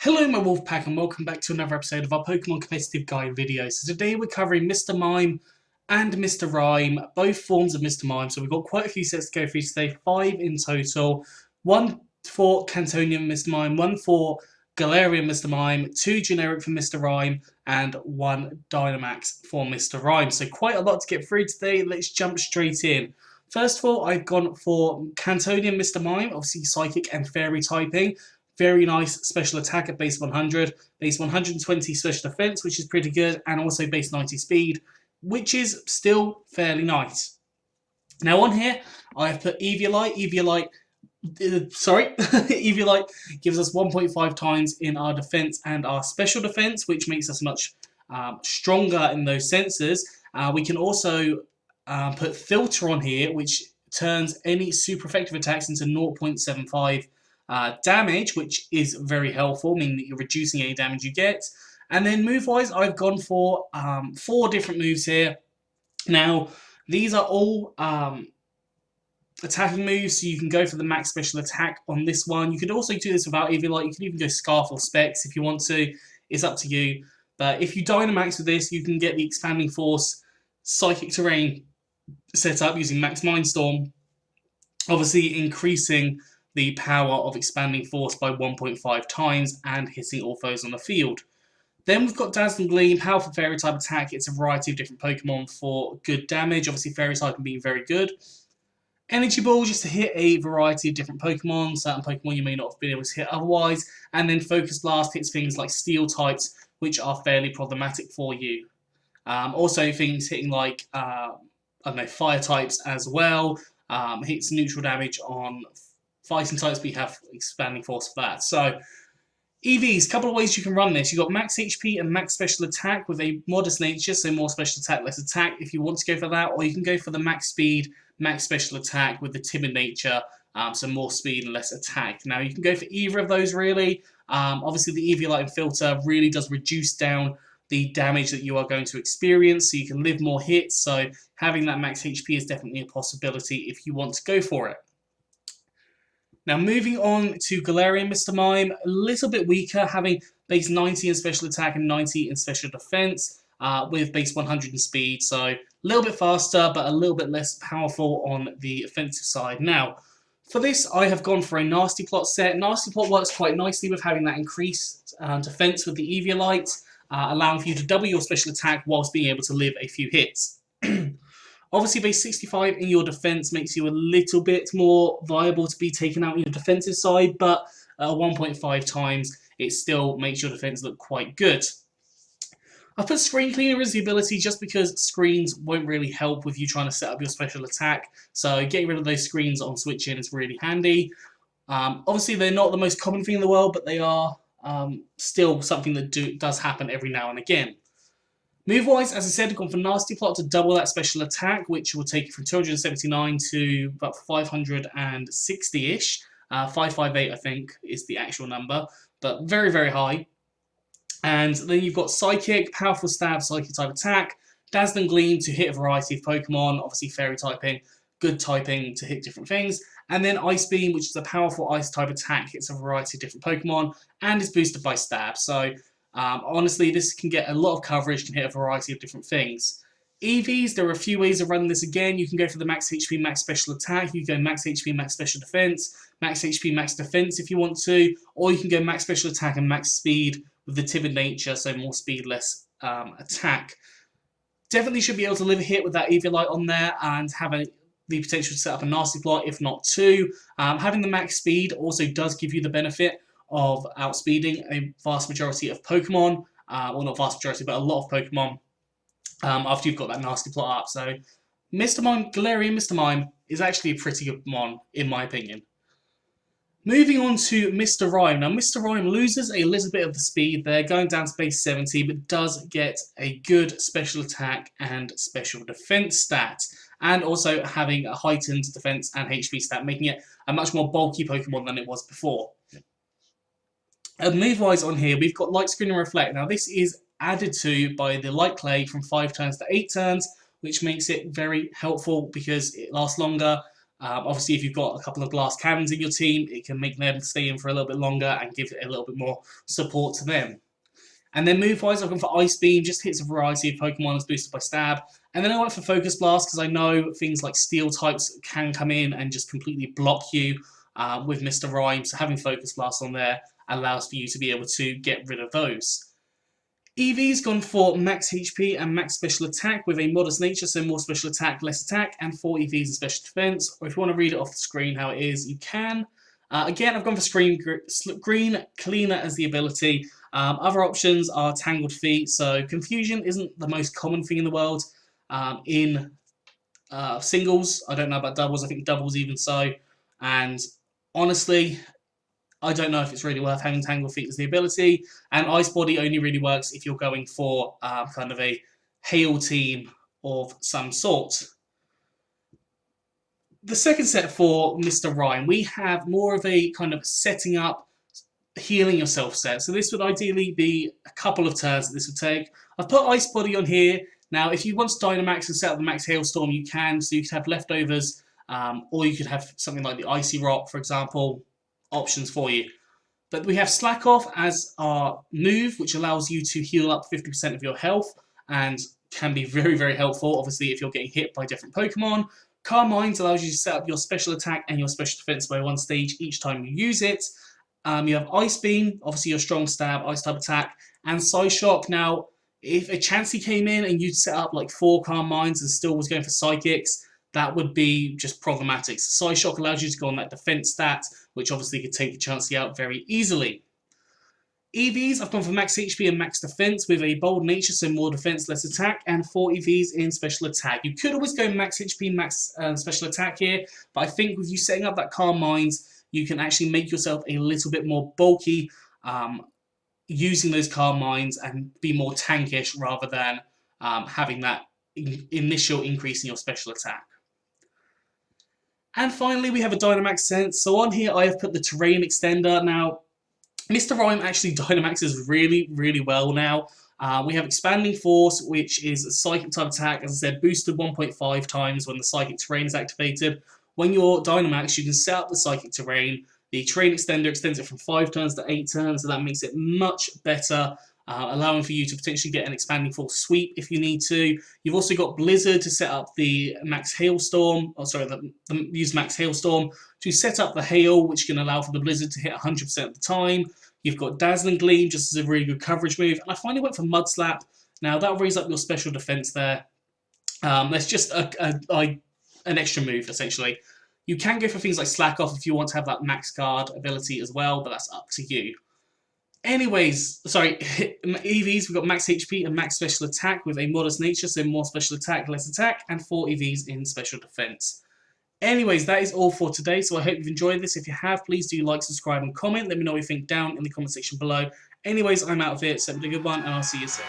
Hello my Wolfpack and welcome back to another episode of our Pokemon Competitive Guide video. So today we're covering Mr. Mime and Mr. Rime, both forms of Mr. Mime. So we've got quite a few sets to go through today, 5 in total. 1 for Cantonian Mr. Mime, 1 for Galarian Mr. Mime, 2 generic for Mr. Rime, and 1 Dynamax for Mr. Rime. So quite a lot to get through today. Let's jump straight in. First of all, I've gone for Cantonian Mr. Mime, obviously Psychic and Fairy typing. Very nice special attack at base 100, base 120 special defense, which is pretty good, and also base 90 speed, which is still fairly nice. Now on here, I have put Eviolite. Eviolite gives us 1.5 times in our defense and our special defense, which makes us much stronger in those senses. We can also put Filter on here, which turns any super effective attacks into 0.75 damage, which is very helpful, meaning that you're reducing any damage you get. And then move-wise, I've gone for 4 different moves here. Now, these are all attacking moves, so you can go for the max special attack on this one. You could also do this without Eviolite. You can even go Scarf or Specs if you want to. It's up to you. But if you Dynamax with this, you can get the Expanding Force Psychic Terrain set up using Max Mindstorm, obviously increasing the power of Expanding Force by 1.5 times and hitting all foes on the field. Then we've got Dazzling Gleam, powerful Fairy type attack. It's a variety of different Pokemon for good damage. Obviously Fairy type being very good. Energy Ball just to hit a variety of different Pokemon, certain Pokemon you may not have been able to hit otherwise. And then Focus Blast hits things like Steel types, which are fairly problematic for you. Also things hitting like, Fire types as well. Hits neutral damage on Fighting types, but you have Expanding Force for that. So, EVs, couple of ways you can run this. You've got max HP and max special attack with a modest nature, so more special attack, less attack if you want to go for that, or you can go for the max speed, max special attack with the timid nature, so more speed and less attack. Now, you can go for either of those really. Obviously, the Eviolite and Filter really does reduce down the damage that you are going to experience, so you can live more hits, so having that max HP is definitely a possibility if you want to go for it. Now moving on to Galarian Mr. Mime, a little bit weaker, having base 90 in special attack and 90 in special defense, with base 100 in speed, so a little bit faster but a little bit less powerful on the offensive side. Now, for this I have gone for a Nasty Plot set. Nasty Plot works quite nicely with having that increased defense with the Eviolite, allowing for you to double your special attack whilst being able to live a few hits. Obviously, base 65 in your defense makes you a little bit more viable to be taken out on your defensive side, but 1.5 times, it still makes your defense look quite good. I've put Screen Cleaner as the ability just because screens won't really help with you trying to set up your special attack, so getting rid of those screens on switching is really handy. Obviously, they're not the most common thing in the world, but they are still something that does happen every now and again. Move-wise, as I said, I've gone for Nasty Plot to double that special attack, which will take you from 279 to about 560-ish. 558, I think, is the actual number, but very, very high. And then you've got Psychic, powerful stab, Psychic type attack, Dazzling Gleam to hit a variety of Pokemon, obviously Fairy typing, good typing to hit different things, and then Ice Beam, which is a powerful Ice type attack, hits a variety of different Pokemon, and is boosted by Stab. So, honestly, this can get a lot of coverage, can hit a variety of different things. EVs, there are a few ways of running this again. You can go for the max HP, max special attack. You can go max HP, max special defense, max HP, max defense if you want to, or you can go max special attack and max speed with the timid nature, so more speed, less attack. Definitely should be able to live a hit with that Eviolite on there and have the potential to set up a Nasty Plot, if not 2. Having the max speed also does give you the benefit of outspeeding a vast majority of Pokemon, well not vast majority, but a lot of Pokemon after you've got that Nasty Plot up. So Mr. Mime, Galarian Mr. Mime is actually a pretty good Mon, in my opinion. Moving on to Mr. Rime. Now Mr. Rime loses a little bit of the speed there, going down to base 70, but does get a good special attack and special defense stat, and also having a heightened defense and HP stat, making it a much more bulky Pokemon than it was before. Move-wise on here, we've got Light Screen and Reflect. Now this is added to by the Light Clay from 5 turns to 8 turns, which makes it very helpful because it lasts longer. Obviously, if you've got a couple of glass cannons in your team, it can make them stay in for a little bit longer and give it a little bit more support to them. And then move-wise, I've gone for Ice Beam, just hits a variety of Pokemon as boosted by Stab. And then I went for Focus Blast because I know things like Steel types can come in and just completely block you with Mr. Rime. So having Focus Blast on there allows for you to be able to get rid of those. Eevee's gone for max HP and max special attack with a modest nature, so more special attack, less attack, and 4 EVs in special defense. Or if you want to read it off the screen how it is, you can. Again, I've gone for Green Cleaner as the ability. Other options are Tangled Feet, so Confusion isn't the most common thing in the world in singles. I don't know about doubles, I think doubles even so. And honestly, I don't know if it's really worth having Tangled Feet as the ability. And Ice Body only really works if you're going for kind of a hail team of some sort. The second set for Mr. Rime, we have more of a kind of setting up, healing yourself set. So this would ideally be a couple of turns that this would take. I've put Ice Body on here. Now, if you want to Dynamax and set up the Max Hailstorm, you can. So you could have leftovers, or you could have something like the Icy Rock, for example. Options for you. But we have Slack Off as our move, which allows you to heal up 50% of your health and can be very, very helpful, obviously, if you're getting hit by different Pokemon. Calm Minds allows you to set up your special attack and your special defense by 1 stage each time you use it. You have Ice Beam, obviously your strong stab, ice type attack, and Psyshock. Now, if a Chansey came in and you'd set up like 4 Calm Minds and still was going for Psychics, that would be just problematic. So Psyshock allows you to go on that defense stat, which obviously could take the Chansey out very easily. EVs, I've gone for max HP and max defense with a bold nature, so more defense, less attack, and 4 EVs in special attack. You could always go max HP, max special attack here, but I think with you setting up that Calm Minds, you can actually make yourself a little bit more bulky using those Calm Minds and be more tankish rather than having that initial increase in your special attack. And finally, we have a Dynamax Sense. So on here, I have put the Terrain Extender. Now, Mr. Rime actually Dynamaxes really, really well now. We have Expanding Force, which is a Psychic type attack, as I said, boosted 1.5 times when the Psychic Terrain is activated. When you're Dynamax, you can set up the Psychic Terrain. The Terrain Extender extends it from 5 turns to 8 turns, so that makes it much better, allowing for you to potentially get an Expanding Force sweep if you need to. You've also got Blizzard to set up the Max Hailstorm, use Max Hailstorm to set up the Hail, which can allow for the Blizzard to hit 100% of the time. You've got Dazzling Gleam just as a really good coverage move, and I finally went for Mud Slap. Now that'll raise up your special defense there. That's just an extra move essentially. You can go for things like Slack Off if you want to have that Max Guard ability as well, but that's up to you. Anyways, EVs, we've got max HP and max special attack with a modest nature, so more special attack, less attack, and 4 EVs in special defense. Anyways, that is all for today, so I hope you've enjoyed this. If you have, please do like, subscribe, and comment. Let me know what you think down in the comment section below. Anyways, I'm out of here, so have a good one, and I'll see you soon.